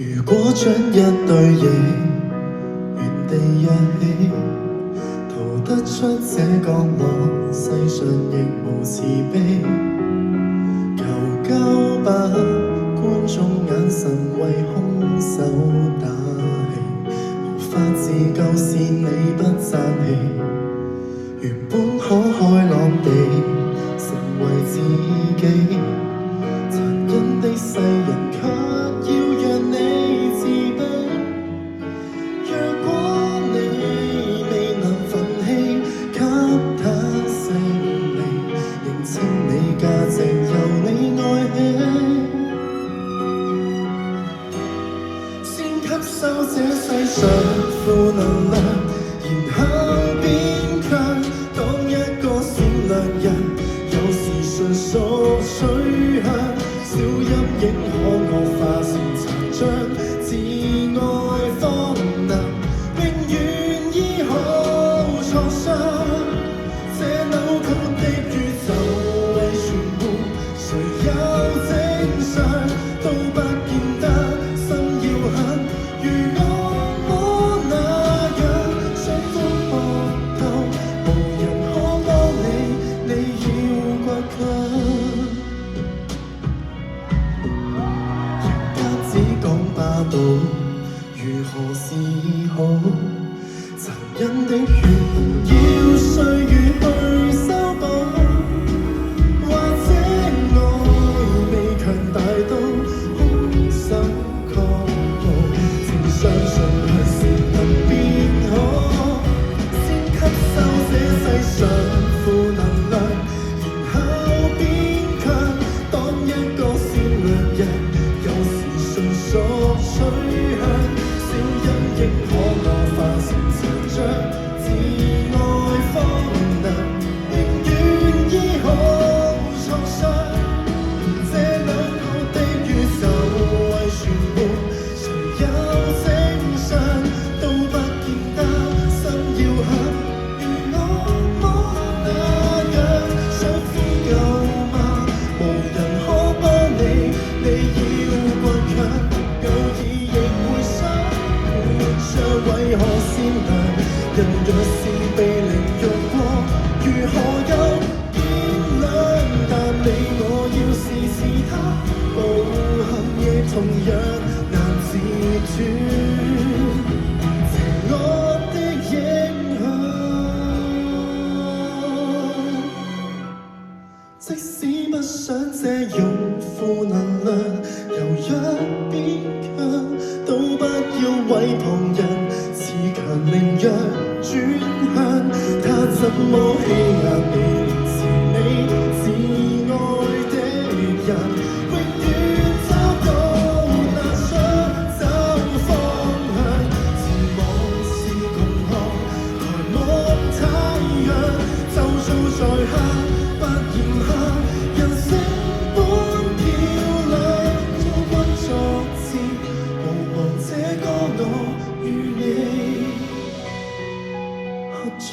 如果將一對翼原地躍起，逃得出這角落，世上亦無慈悲。求交吧，觀眾眼神為兇手打氣，無法自救是你不爭氣。原本可開朗地成為自己，殘忍的世人卻要讓你自卑。若果你未能奮起給他勝利，認清你價值由你愛起，先吸收這世上負能量，然後變強。當一個善良人，有時純屬取向，小陰影可惡化成殘障，自愛方能永遠醫好創傷。這扭曲的宇宙為全部，誰有正常都不見得心要狠。如我那樣想風搏鬥，無人可幫你，你要倔強。人家只講霸道，如何是好？殘忍的血痕要歲月去修補，或者愛未強大到空手確保，請相信還是能變好。先吸收這世上負能量，然後變強。當一個善良人，有時純屬取向，小陰影可惡化成殘障，自愛方能永遠醫好創傷。這扭曲的宇宙為全部，誰有正常都不見得心要狠。如我那樣想呼救嗎？無人可幫你，你要倔強。偶爾亦會想活着為何善良？人若是被凌辱過，如何有見亮？但你我要是似他，暴行亦同樣難自斷邪惡的影響。即使不想借用負能量，柔弱變強，都不要為旁人恃強凌弱轉向。他怎麼欺壓你，凌遲你至愛的人，永遠找到難想找方向。自妄是窮學，抬目太陽，就做在下不嫌下，人性本漂亮。孤軍作戰，無望這個我與你合唱。